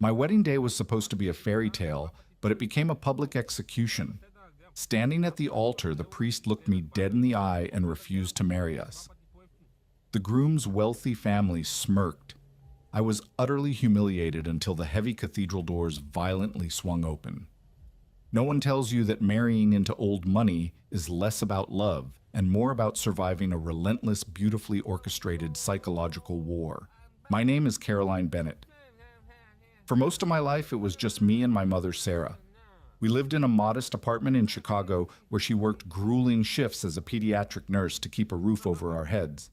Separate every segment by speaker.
Speaker 1: My wedding day was supposed to be a fairy tale, but it became a public execution. Standing at the altar, the priest looked me dead in the eye and refused to marry us. The groom's wealthy family smirked. I was utterly humiliated until the heavy cathedral doors violently swung open. No one tells you that marrying into old money is less about love and more about surviving a relentless, beautifully orchestrated psychological war. My name is Caroline Bennett. For most of my life, it was just me and my mother, Sarah. We lived in a modest apartment in Chicago where she worked grueling shifts as a pediatric nurse to keep a roof over our heads.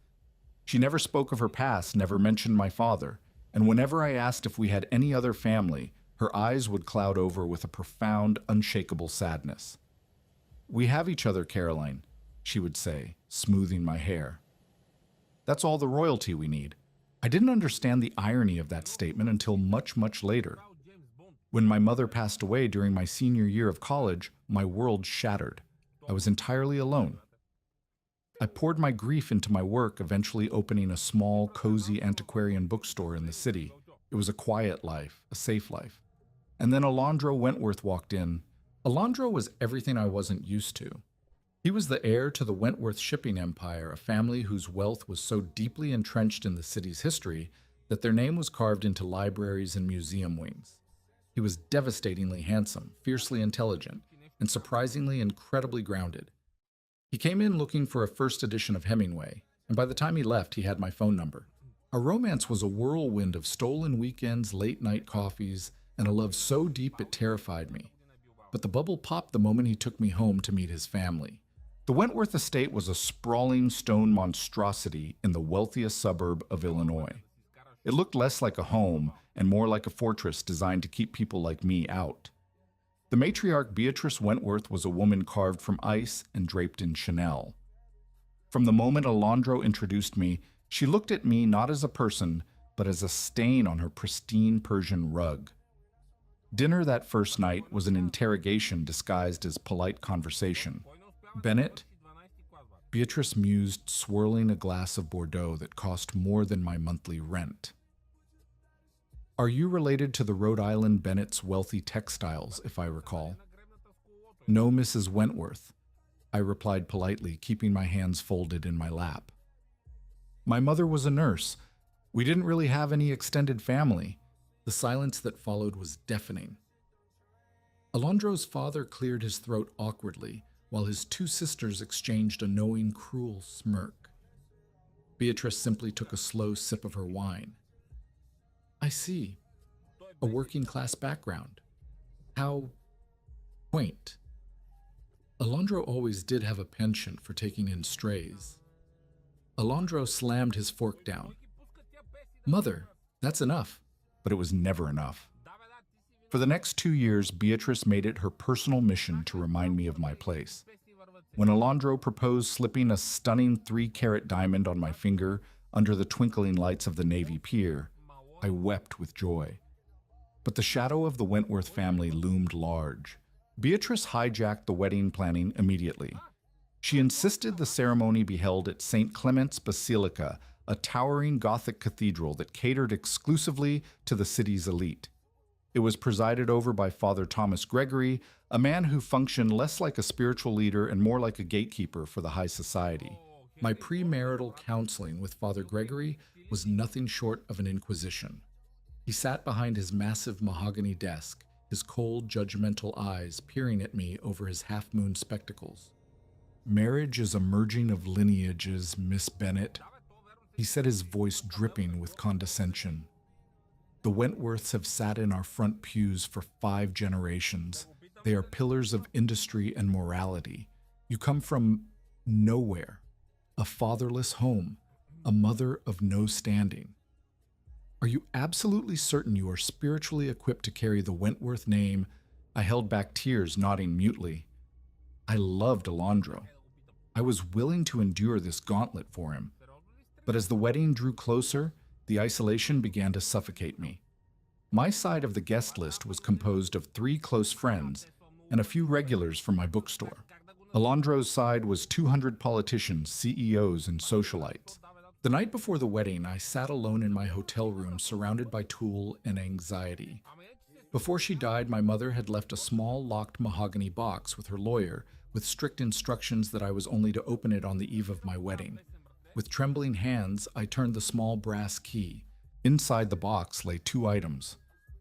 Speaker 1: She never spoke of her past, never mentioned my father, and whenever I asked if we had any other family, her eyes would cloud over with a profound, unshakable sadness. "We have each other, Caroline," she would say, smoothing my hair. "That's all the royalty we need." I didn't understand the irony of that statement until much, much later. When my mother passed away during my senior year of college, my world shattered. I was entirely alone. I poured my grief into my work, eventually opening a small, cozy antiquarian bookstore in the city. It was a quiet life, a safe life. And then Alondro Wentworth walked in. Alondro was everything I wasn't used to. He was the heir to the Wentworth shipping empire, a family whose wealth was so deeply entrenched in the city's history that their name was carved into libraries and museum wings. He was devastatingly handsome, fiercely intelligent, and surprisingly incredibly grounded. He came in looking for a first edition of Hemingway, and by the time he left, he had my phone number. Our romance was a whirlwind of stolen weekends, late-night coffees, and a love so deep it terrified me. But the bubble popped the moment he took me home to meet his family. The Wentworth estate was a sprawling stone monstrosity in the wealthiest suburb of Illinois. It looked less like a home and more like a fortress designed to keep people like me out. The matriarch Beatrice Wentworth was a woman carved from ice and draped in Chanel. From the moment Alondro introduced me, she looked at me not as a person, but as a stain on her pristine Persian rug. Dinner that first night was an interrogation disguised as polite conversation. "Bennett?" Beatrice mused, swirling a glass of Bordeaux that cost more than my monthly rent. "Are you related to the Rhode Island Bennett's wealthy textiles, if I recall?" "No, Mrs. Wentworth," I replied politely, keeping my hands folded in my lap. "My mother was a nurse. We didn't really have any extended family." The silence that followed was deafening. Alondro's father cleared his throat awkwardly, while his two sisters exchanged a knowing, cruel smirk. Beatrice simply took a slow sip of her wine. "I see. A working-class background. How quaint." Alondro always did have a penchant for taking in strays. Alondro slammed his fork down. "Mother, that's enough." But it was never enough. For the next 2 years, Beatrice made it her personal mission to remind me of my place. When Alondro proposed slipping a stunning 3-carat diamond on my finger under the twinkling lights of the Navy Pier, I wept with joy. But the shadow of the Wentworth family loomed large. Beatrice hijacked the wedding planning immediately. She insisted the ceremony be held at St. Clement's Basilica, a towering Gothic cathedral that catered exclusively to the city's elite. It was presided over by Father Thomas Gregory, a man who functioned less like a spiritual leader and more like a gatekeeper for the high society. My premarital counseling with Father Gregory was nothing short of an inquisition. He sat behind his massive mahogany desk, his cold, judgmental eyes peering at me over his half-moon spectacles. "Marriage is a merging of lineages, Miss Bennett," he said, his voice dripping with condescension. "The Wentworths have sat in our front pews for 5 generations. They are pillars of industry and morality. You come from nowhere, a fatherless home, a mother of no standing. Are you absolutely certain you are spiritually equipped to carry the Wentworth name?" I held back tears, nodding mutely. I loved Alondro. I was willing to endure this gauntlet for him. But as the wedding drew closer, the isolation began to suffocate me. My side of the guest list was composed of 3 close friends and a few regulars from my bookstore. Alondro's side was 200 politicians, CEOs, and socialites. The night before the wedding, I sat alone in my hotel room surrounded by tulle and anxiety. Before she died, my mother had left a small locked mahogany box with her lawyer, with strict instructions that I was only to open it on the eve of my wedding. With trembling hands, I turned the small brass key. Inside the box lay two items.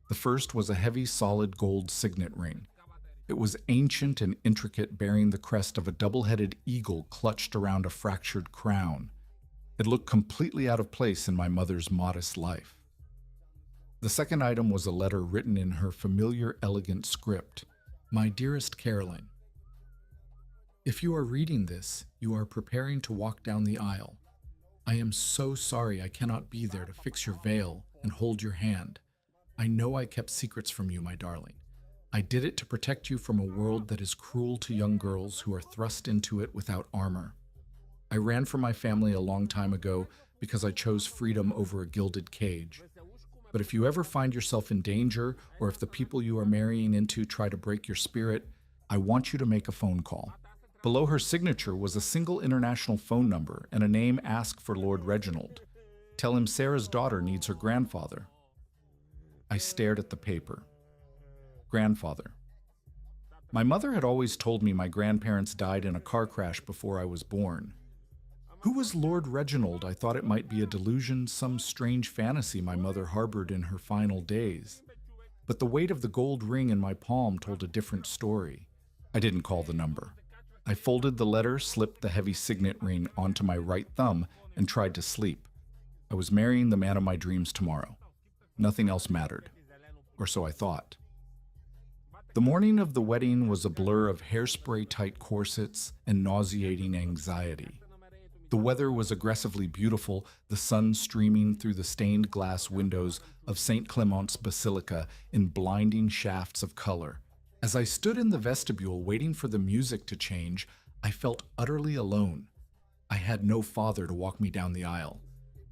Speaker 1: The first was a heavy, solid gold signet ring. It was ancient and intricate, bearing the crest of a double-headed eagle clutched around a fractured crown. It looked completely out of place in my mother's modest life. The second item was a letter written in her familiar, elegant script. My dearest Caroline, if you are reading this, you are preparing to walk down the aisle. I am so sorry I cannot be there to fix your veil and hold your hand. I know I kept secrets from you, my darling. I did it to protect you from a world that is cruel to young girls who are thrust into it without armor. I ran from my family a long time ago because I chose freedom over a gilded cage. But if you ever find yourself in danger, or if the people you are marrying into try to break your spirit, I want you to make a phone call. Below her signature was a single international phone number and a name asked for Lord Reginald. Tell him Sarah's daughter needs her grandfather. I stared at the paper. Grandfather. My mother had always told me my grandparents died in a car crash before I was born. Who was Lord Reginald? I thought it might be a delusion, some strange fantasy my mother harbored in her final days. But the weight of the gold ring in my palm told a different story. I didn't call the number. I folded the letter, slipped the heavy signet ring onto my right thumb, and tried to sleep. I was marrying the man of my dreams tomorrow. Nothing else mattered. Or so I thought. The morning of the wedding was a blur of hairspray-tight corsets and nauseating anxiety. The weather was aggressively beautiful, the sun streaming through the stained glass windows of St. Clement's Basilica in blinding shafts of color. As I stood in the vestibule waiting for the music to change, I felt utterly alone. I had no father to walk me down the aisle.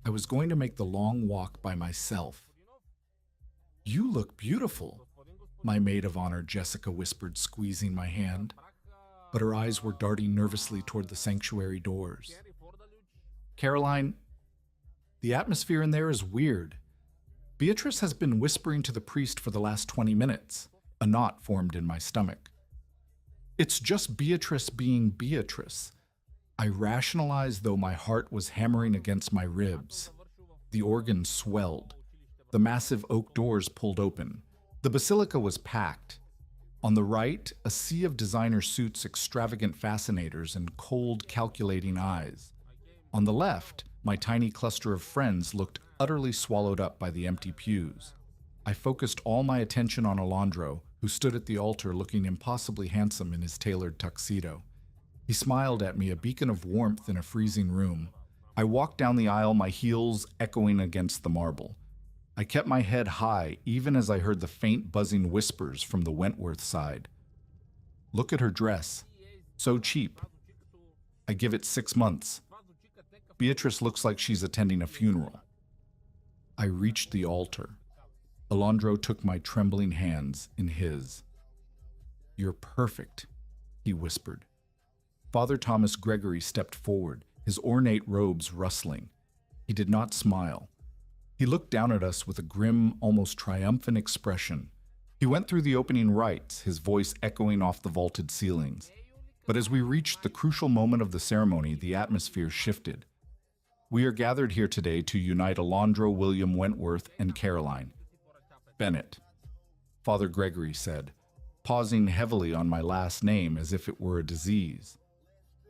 Speaker 1: I was going to make the long walk by myself. You look beautiful, my maid of honor Jessica whispered, squeezing my hand. But her eyes were darting nervously toward the sanctuary doors. Caroline, the atmosphere in there is weird. Beatrice has been whispering to the priest for the last 20 minutes. A knot formed in my stomach. It's just Beatrice being Beatrice. I rationalized, though my heart was hammering against my ribs. The organ swelled. The massive oak doors pulled open. The basilica was packed. On the right, a sea of designer suits, extravagant fascinators, and cold, calculating eyes. On the left, my tiny cluster of friends looked utterly swallowed up by the empty pews. I focused all my attention on Alondro, who stood at the altar looking impossibly handsome in his tailored tuxedo. He smiled at me, a beacon of warmth in a freezing room. I walked down the aisle, my heels echoing against the marble. I kept my head high, even as I heard the faint buzzing whispers from the Wentworth side. Look at her dress. So cheap. I give it 6 months. Beatrice looks like she's attending a funeral. I reached the altar. Alondro took my trembling hands in his. You're perfect, he whispered. Father Thomas Gregory stepped forward, his ornate robes rustling. He did not smile. He looked down at us with a grim, almost triumphant expression. He went through the opening rites, his voice echoing off the vaulted ceilings. But as we reached the crucial moment of the ceremony, the atmosphere shifted. We are gathered here today to unite Alondro William Wentworth and Caroline Bennett, Father Gregory said, pausing heavily on my last name as if it were a disease.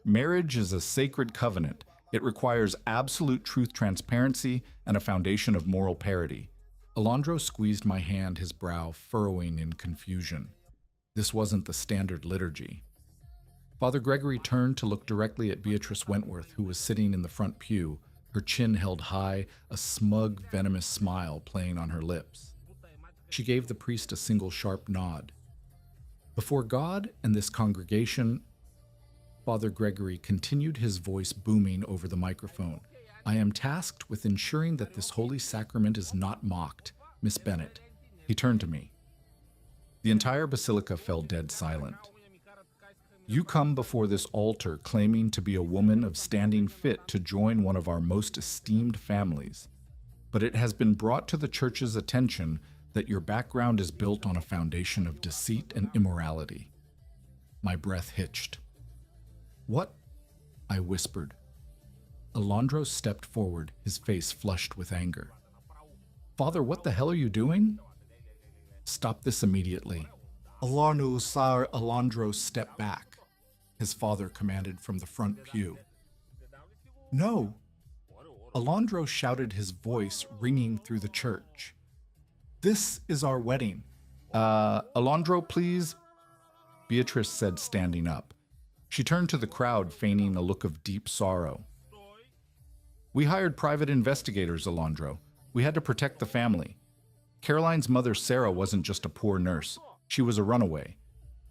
Speaker 1: Marriage is a sacred covenant. It requires absolute truth, transparency, and a foundation of moral parity. Alondro squeezed my hand, his brow furrowing in confusion. This wasn't the standard liturgy. Father Gregory turned to look directly at Beatrice Wentworth, who was sitting in the front pew, her chin held high, a smug, venomous smile playing on her lips. She gave the priest a single sharp nod. Before God and this congregation, Father Gregory continued, his voice booming over the microphone, I am tasked with ensuring that this holy sacrament is not mocked. Miss Bennett. He turned to me. The entire basilica fell dead silent. You come before this altar claiming to be a woman of standing fit to join one of our most esteemed families, but it has been brought to the church's attention that your background is built on a foundation of deceit and immorality. My breath hitched. What? I whispered. Alondro stepped forward, his face flushed with anger. Father, what the hell are you doing? Stop this immediately. Alondro stepped back, his father commanded from the front pew. No! Alondro shouted, his voice ringing through the church. This is our wedding. Alondro, please? Beatrice said, standing up. She turned to the crowd, feigning a look of deep sorrow. We hired private investigators, Alondro. We had to protect the family. Caroline's mother, Sarah, wasn't just a poor nurse. She was a runaway.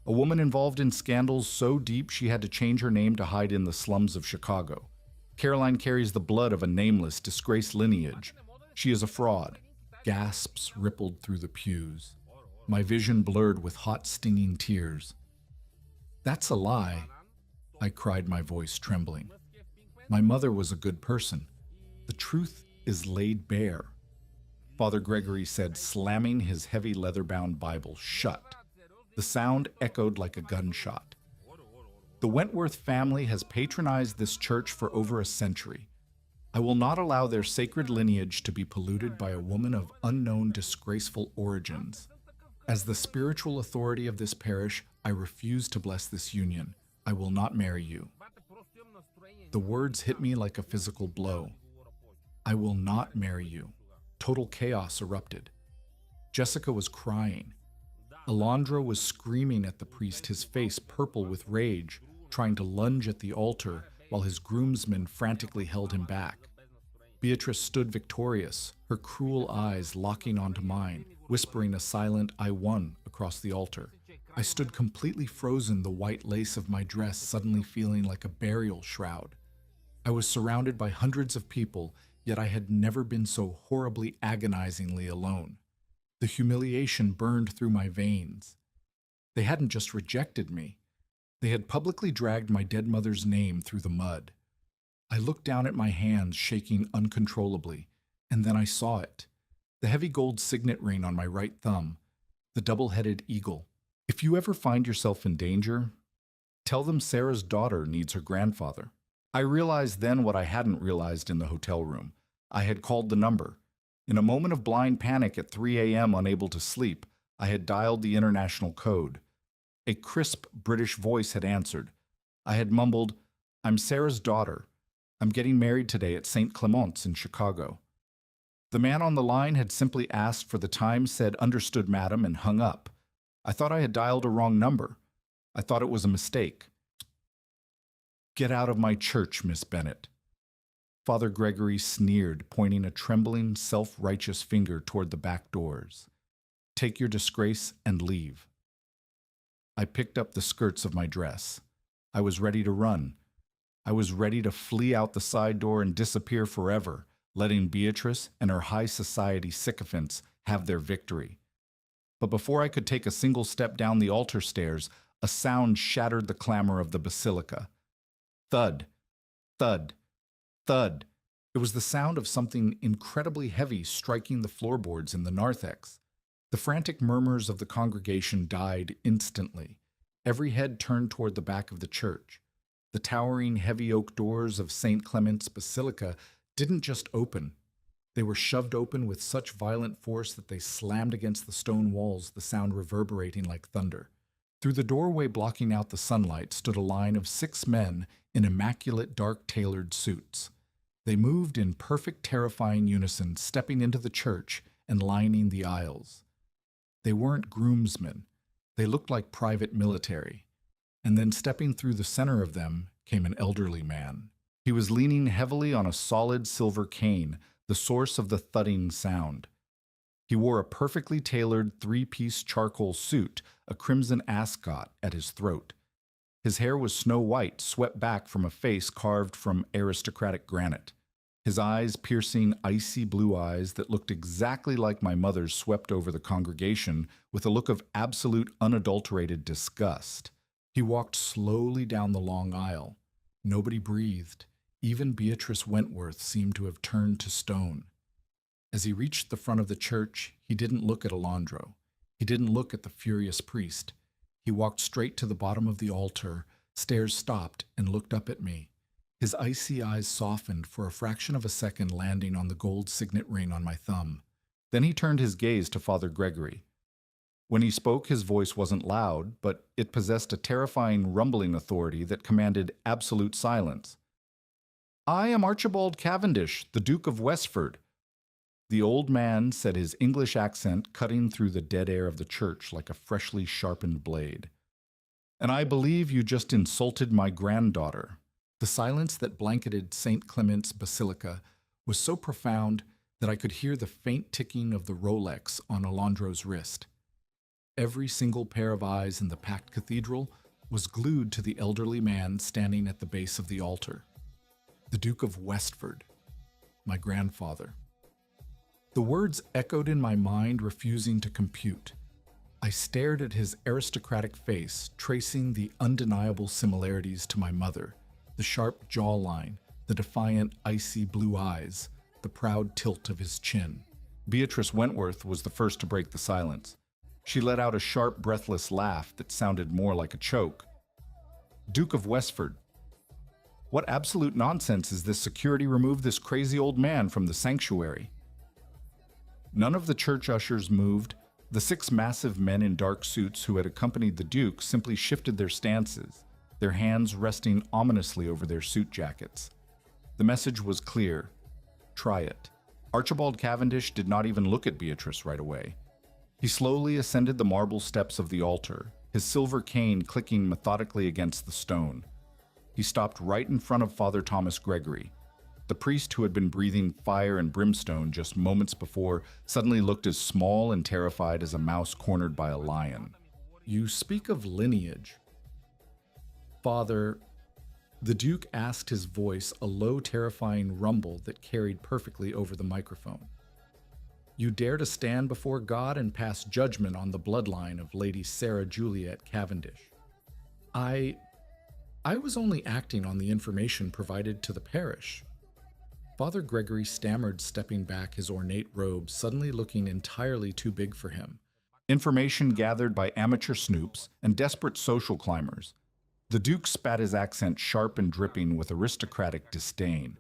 Speaker 1: A woman involved in scandals so deep she had to change her name to hide in the slums of Chicago. Caroline carries the blood of a nameless, disgraced lineage. She is a fraud. Gasps rippled through the pews. My vision blurred with hot, stinging tears. That's a lie, I cried, my voice trembling. My mother was a good person. The truth is laid bare. Father Gregory said, slamming his heavy leather-bound Bible shut. The sound echoed like a gunshot. The Wentworth family has patronized this church for over a century. I will not allow their sacred lineage to be polluted by a woman of unknown, disgraceful origins. As the spiritual authority of this parish, I refuse to bless this union. I will not marry you. The words hit me like a physical blow. I will not marry you. Total chaos erupted. Jessica was crying. Alondro was screaming at the priest, his face purple with rage, trying to lunge at the altar while his groomsmen frantically held him back. Beatrice stood victorious, her cruel eyes locking onto mine, whispering a silent "I won" across the altar. I stood completely frozen, the white lace of my dress suddenly feeling like a burial shroud. I was surrounded by hundreds of people, yet I had never been so horribly, agonizingly alone. The humiliation burned through my veins. They hadn't just rejected me. They had publicly dragged my dead mother's name through the mud. I looked down at my hands, shaking uncontrollably, and then I saw it. The heavy gold signet ring on my right thumb, the double-headed eagle. If you ever find yourself in danger, tell them Sarah's daughter needs her grandfather. I realized then what I hadn't realized in the hotel room. I had called the number. In a moment of blind panic at 3 a.m., unable to sleep, I had dialed the international code. A crisp British voice had answered. I had mumbled, "I'm Sarah's daughter. I'm getting married today at St. Clement's in Chicago." The man on the line had simply asked for the time, said, "Understood, madam," and hung up. I thought I had dialed a wrong number. I thought it was a mistake. "Get out of my church, Miss Bennet." Father Gregory sneered, pointing a trembling, self-righteous finger toward the back doors. "Take your disgrace and leave." I picked up the skirts of my dress. I was ready to run. I was ready to flee out the side door and disappear forever, letting Beatrice and her high society sycophants have their victory. But before I could take a single step down the altar stairs, a sound shattered the clamor of the basilica. Thud, thud, thud. It was the sound of something incredibly heavy striking the floorboards in the narthex. The frantic murmurs of the congregation died instantly. Every head turned toward the back of the church. The towering, heavy oak doors of St. Clement's Basilica didn't just open. They were shoved open with such violent force that they slammed against the stone walls, the sound reverberating like thunder. Through the doorway blocking out the sunlight stood a line of 6 men in immaculate, dark-tailored suits. They moved in perfect, terrifying unison, stepping into the church and lining the aisles. They weren't groomsmen. They looked like private military. And then stepping through the center of them came an elderly man. He was leaning heavily on a solid silver cane, the source of the thudding sound. He wore a perfectly tailored 3-piece charcoal suit, a crimson ascot at his throat. His hair was snow white, swept back from a face carved from aristocratic granite. His eyes, piercing, icy blue eyes that looked exactly like my mother's, swept over the congregation with a look of absolute, unadulterated disgust. He walked slowly down the long aisle. Nobody breathed. Even Beatrice Wentworth seemed to have turned to stone. As he reached the front of the church, he didn't look at Alondro. He didn't look at the furious priest. He walked straight to the bottom of the altar, stairs stopped, and looked up at me. His icy eyes softened for a fraction of a second, landing on the gold signet ring on my thumb. Then he turned his gaze to Father Gregory. When he spoke, his voice wasn't loud, but it possessed a terrifying rumbling authority that commanded absolute silence. "I am Archibald Cavendish, the Duke of Westford." The old man said, his English accent cutting through the dead air of the church like a freshly sharpened blade. "And I believe you just insulted my granddaughter." The silence that blanketed St. Clement's Basilica was so profound that I could hear the faint ticking of the Rolex on Alondro's wrist. Every single pair of eyes in the packed cathedral was glued to the elderly man standing at the base of the altar. The Duke of Westford, my grandfather. The words echoed in my mind, refusing to compute. I stared at his aristocratic face, tracing the undeniable similarities to my mother, the sharp jawline, the defiant, icy blue eyes, the proud tilt of his chin. Beatrice Wentworth was the first to break the silence. She let out a sharp, breathless laugh that sounded more like a choke. "Duke of Westford. What absolute nonsense is this? Security removed this crazy old man from the sanctuary." None of the church ushers moved. The 6 massive men in dark suits who had accompanied the Duke simply shifted their stances, their hands resting ominously over their suit jackets. The message was clear. Try it. Archibald Cavendish did not even look at Beatrice right away. He slowly ascended the marble steps of the altar, his silver cane clicking methodically against the stone. He stopped right in front of Father Thomas Gregory. The priest, who had been breathing fire and brimstone just moments before, suddenly looked as small and terrified as a mouse cornered by a lion. "You speak of lineage. Father," the Duke asked, his voice a low, terrifying rumble that carried perfectly over the microphone. "You dare to stand before God and pass judgment on the bloodline of Lady Sarah Juliet Cavendish?" I was only acting on the information provided to the parish." Father Gregory stammered, stepping back, his ornate robe suddenly looking entirely too big for him. "Information gathered by amateur snoops and desperate social climbers." The Duke spat, his accent sharp and dripping with aristocratic disdain.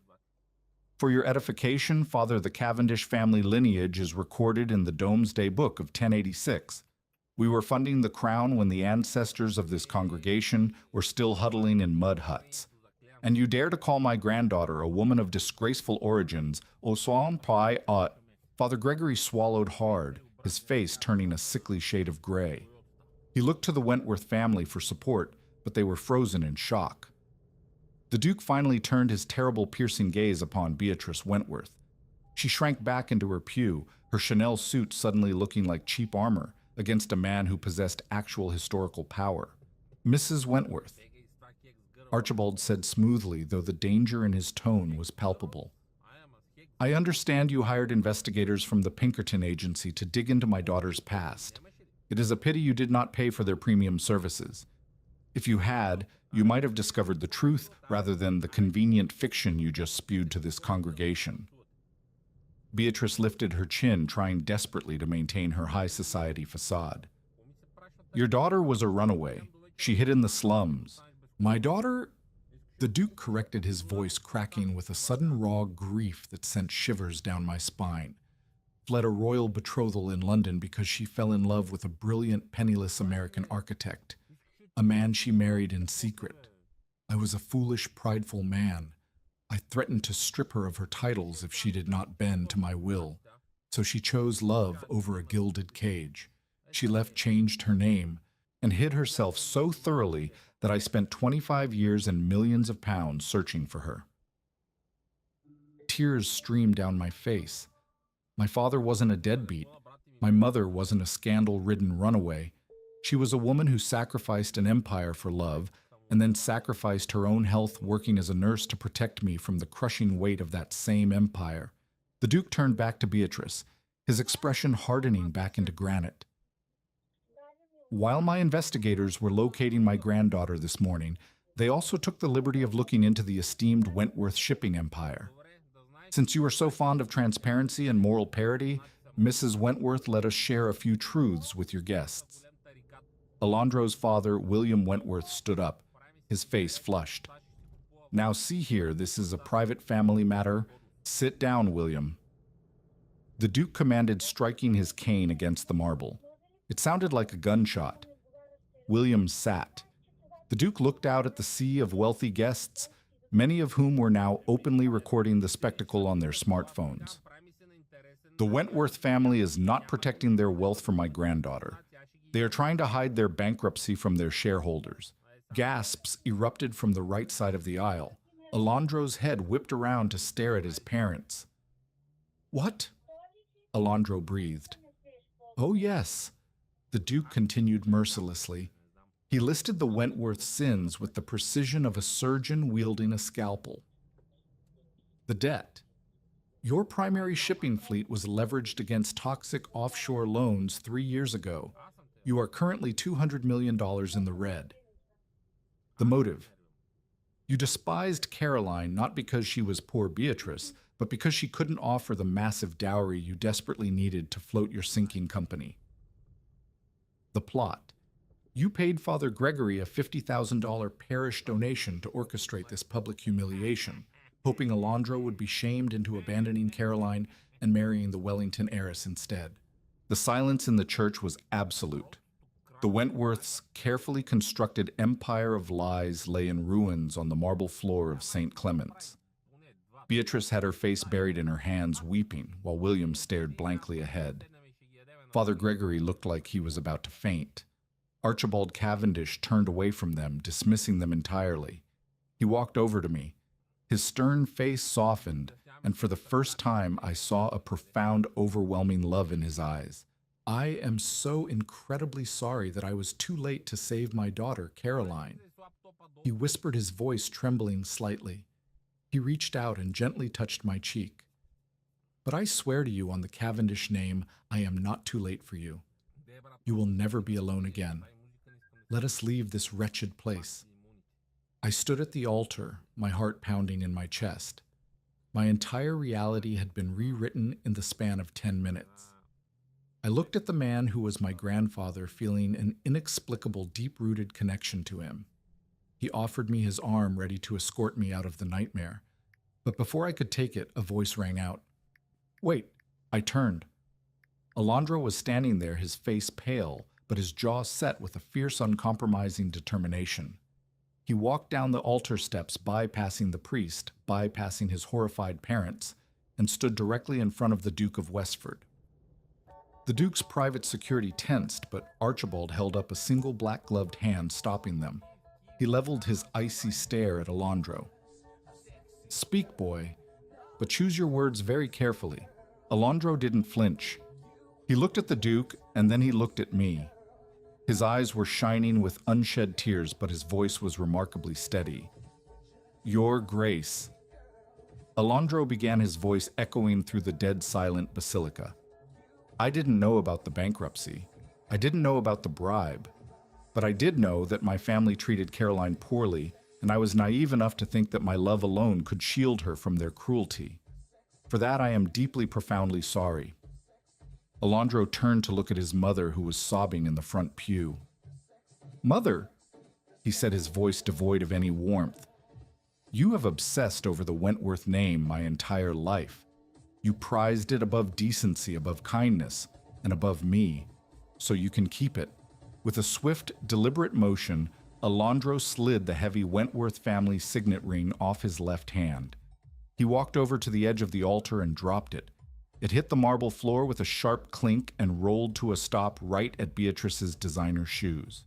Speaker 1: "For your edification, Father, the Cavendish family lineage is recorded in the Domesday Book of 1086. We were funding the crown when the ancestors of this congregation were still huddling in mud huts. And you dare to call my granddaughter a woman of disgraceful origins, au soin pie à..." Father Gregory swallowed hard, his face turning a sickly shade of gray. He looked to the Wentworth family for support, but they were frozen in shock. The Duke finally turned his terrible, piercing gaze upon Beatrice Wentworth. She shrank back into her pew, her Chanel suit suddenly looking like cheap armor against a man who possessed actual historical power. "Mrs. Wentworth," Archibald said smoothly, though the danger in his tone was palpable. "I understand you hired investigators from the Pinkerton Agency to dig into my daughter's past. It is a pity you did not pay for their premium services. If you had, you might have discovered the truth rather than the convenient fiction you just spewed to this congregation." Beatrice lifted her chin, trying desperately to maintain her high society facade. "Your daughter was a runaway. She hid in the slums. My daughter..." The Duke corrected, his voice cracking with a sudden raw grief that sent shivers down my spine. "Fled a royal betrothal in London because she fell in love with a brilliant, penniless American architect, a man she married in secret. I was a foolish, prideful man. I threatened to strip her of her titles if she did not bend to my will. So she chose love over a gilded cage. She changed her name, and hid herself so thoroughly that I spent 25 years and millions of pounds searching for her." Tears streamed down my face. My father wasn't a deadbeat. My mother wasn't a scandal-ridden runaway. She was a woman who sacrificed an empire for love, and then sacrificed her own health working as a nurse to protect me from the crushing weight of that same empire. The Duke turned back to Beatrice, his expression hardening back into granite. While my investigators were locating my granddaughter this morning, they also took the liberty of looking into the esteemed Wentworth shipping empire. Since you are so fond of transparency and moral parity, Mrs. Wentworth let us share a few truths with your guests. Alondro's father, William Wentworth, stood up, his face flushed. Now see here, this is a private family matter. Sit down, William. The Duke commanded, striking his cane against the marble. It sounded like a gunshot. William sat. The Duke looked out at the sea of wealthy guests, many of whom were now openly recording the spectacle on their smartphones. The Wentworth family is not protecting their wealth from my granddaughter. They are trying to hide their bankruptcy from their shareholders. Gasps erupted from the right side of the aisle. Alondro's head whipped around to stare at his parents. What? Alondro breathed. Oh, yes. The Duke continued mercilessly. He listed the Wentworth sins with the precision of a surgeon wielding a scalpel. The debt. Your primary shipping fleet was leveraged against toxic offshore loans 3 years ago. You are currently $200 million in the red. The motive. You despised Caroline not because she was poor Beatrice, but because she couldn't offer the massive dowry you desperately needed to float your sinking company. The plot. You paid Father Gregory a $50,000 parish donation to orchestrate this public humiliation, hoping Alondro would be shamed into abandoning Caroline and marrying the Wellington heiress instead. The silence in the church was absolute. The Wentworths' carefully constructed empire of lies lay in ruins on the marble floor of St. Clement's. Beatrice had her face buried in her hands, weeping, while William stared blankly ahead. Father Gregory looked like he was about to faint. Archibald Cavendish turned away from them, dismissing them entirely. He walked over to me. His stern face softened, and for the first time I saw a profound, overwhelming love in his eyes. I am so incredibly sorry that I was too late to save my daughter, Caroline. He whispered, his voice trembling slightly. He reached out and gently touched my cheek. But I swear to you on the Cavendish name, I am not too late for you. You will never be alone again. Let us leave this wretched place. I stood at the altar, my heart pounding in my chest. My entire reality had been rewritten in the span of 10 minutes. I looked at the man who was my grandfather, feeling an inexplicable, deep-rooted connection to him. He offered me his arm, ready to escort me out of the nightmare. But before I could take it, a voice rang out. Wait, I turned. Alondro was standing there, his face pale, but his jaw set with a fierce, uncompromising determination. He walked down the altar steps, bypassing the priest, bypassing his horrified parents, and stood directly in front of the Duke of Westford. The Duke's private security tensed, but Archibald held up a single black-gloved hand, stopping them. He leveled his icy stare at Alondro. Speak, boy, but choose your words very carefully. Alondro didn't flinch. He looked at the Duke, and then he looked at me. His eyes were shining with unshed tears, but his voice was remarkably steady. Your Grace. Alondro began, his voice echoing through the dead silent basilica. I didn't know about the bankruptcy. I didn't know about the bribe. But I did know that my family treated Caroline poorly, and I was naive enough to think that my love alone could shield her from their cruelty. For that I am deeply, profoundly sorry. Alondro turned to look at his mother, who was sobbing in the front pew. Mother, he said, his voice devoid of any warmth. You have obsessed over the Wentworth name my entire life. You prized it above decency, above kindness, and above me, so you can keep it. With a swift, deliberate motion, Alondro slid the heavy Wentworth family signet ring off his left hand. He walked over to the edge of the altar and dropped it. It hit the marble floor with a sharp clink and rolled to a stop right at Beatrice's designer shoes.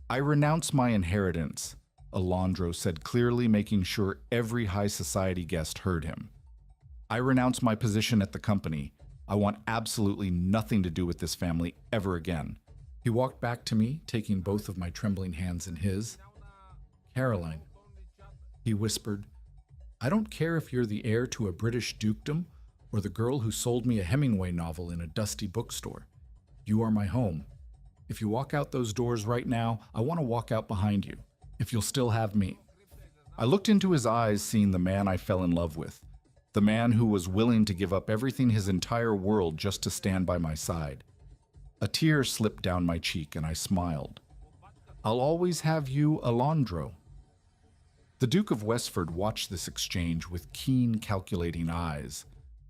Speaker 1: I renounce my inheritance, Alondro said clearly, making sure every high society guest heard him. I renounce my position at the company. I want absolutely nothing to do with this family ever again. He walked back to me, taking both of my trembling hands in his. Caroline, he whispered, I don't care if you're the heir to a British dukedom or the girl who sold me a Hemingway novel in a dusty bookstore. You are my home. If you walk out those doors right now, I want to walk out behind you, if you'll still have me." I looked into his eyes, seeing the man I fell in love with, the man who was willing to give up everything, his entire world, just to stand by my side. A tear slipped down my cheek and I smiled. "I'll always have you, Alondro." The Duke of Westford watched this exchange with keen, calculating eyes.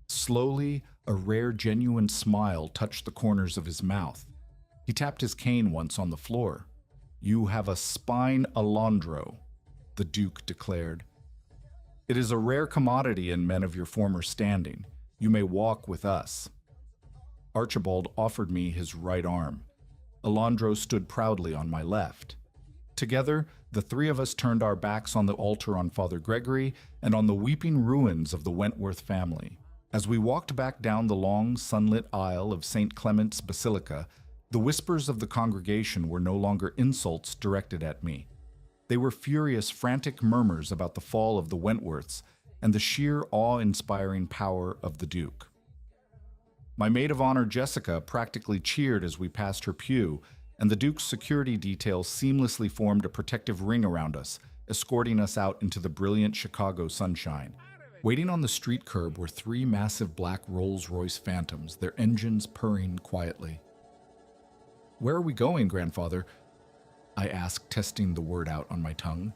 Speaker 1: Slowly, a rare, genuine smile touched the corners of his mouth. He tapped his cane once on the floor. "You have a spine, Alondro," the Duke declared. "It is a rare commodity in men of your former standing. You may walk with us." Archibald offered me his right arm. Alondro stood proudly on my left. Together, the three of us turned our backs on the altar on Father Gregory and on the weeping ruins of the Wentworth family. As we walked back down the long, sunlit aisle of St. Clement's Basilica, the whispers of the congregation were no longer insults directed at me. They were furious, frantic murmurs about the fall of the Wentworths and the sheer awe-inspiring power of the Duke. My maid of honor, Jessica, practically cheered as we passed her pew, and the Duke's security detail seamlessly formed a protective ring around us, escorting us out into the brilliant Chicago sunshine. Waiting on the street curb were three massive black Rolls-Royce Phantoms, their engines purring quietly. "Where are we going, grandfather?" I asked, testing the word out on my tongue.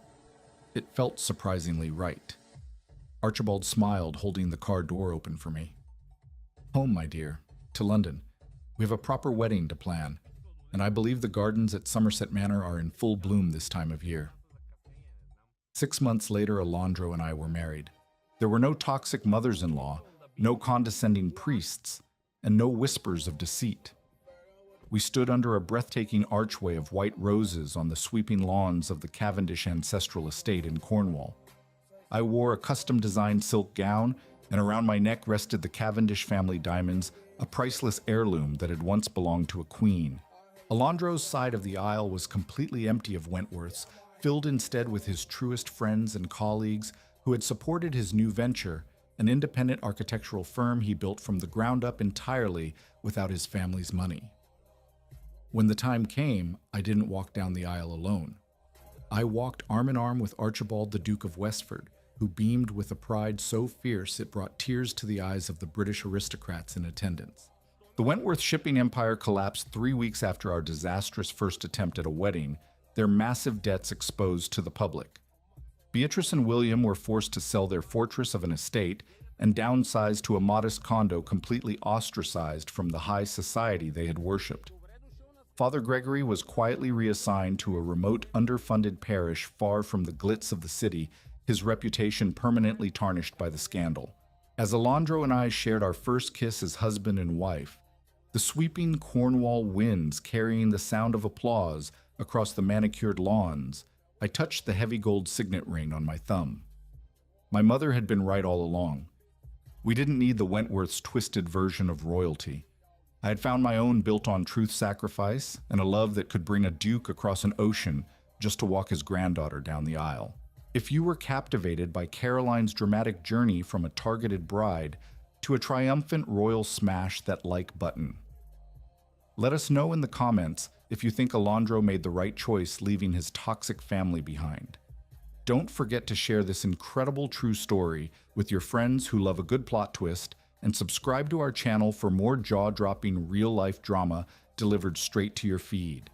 Speaker 1: It felt surprisingly right. Archibald smiled, holding the car door open for me. "Home, my dear, to London. We have a proper wedding to plan, and I believe the gardens at Somerset Manor are in full bloom this time of year." 6 months later, Alondro and I were married. There were no toxic mothers-in-law, no condescending priests, and no whispers of deceit. We stood under a breathtaking archway of white roses on the sweeping lawns of the Cavendish ancestral estate in Cornwall. I wore a custom-designed silk gown, and around my neck rested the Cavendish family diamonds, a priceless heirloom that had once belonged to a queen. Alondro's side of the aisle was completely empty of Wentworths, filled instead with his truest friends and colleagues who had supported his new venture, an independent architectural firm he built from the ground up entirely without his family's money. When the time came, I didn't walk down the aisle alone. I walked arm in arm with Archibald, the Duke of Westford, who beamed with a pride so fierce it brought tears to the eyes of the British aristocrats in attendance. The Wentworth shipping empire collapsed 3 weeks after our disastrous first attempt at a wedding, their massive debts exposed to the public. Beatrice and William were forced to sell their fortress of an estate and downsize to a modest condo, completely ostracized from the high society they had worshipped. Father Gregory was quietly reassigned to a remote, underfunded parish far from the glitz of the city, his reputation permanently tarnished by the scandal. As Alondro and I shared our first kiss as husband and wife, the sweeping Cornwall winds carrying the sound of applause across the manicured lawns, I touched the heavy gold signet ring on my thumb. My mother had been right all along. We didn't need the Wentworths' twisted version of royalty. I had found my own built on truth, sacrifice, and a love that could bring a duke across an ocean just to walk his granddaughter down the aisle. If you were captivated by Caroline's dramatic journey from a targeted bride to a triumphant royal smash that like button, let us know in the comments if you think Alondro made the right choice leaving his toxic family behind. Don't forget to share this incredible true story with your friends who love a good plot twist, and subscribe to our channel for more jaw-dropping real-life drama delivered straight to your feed.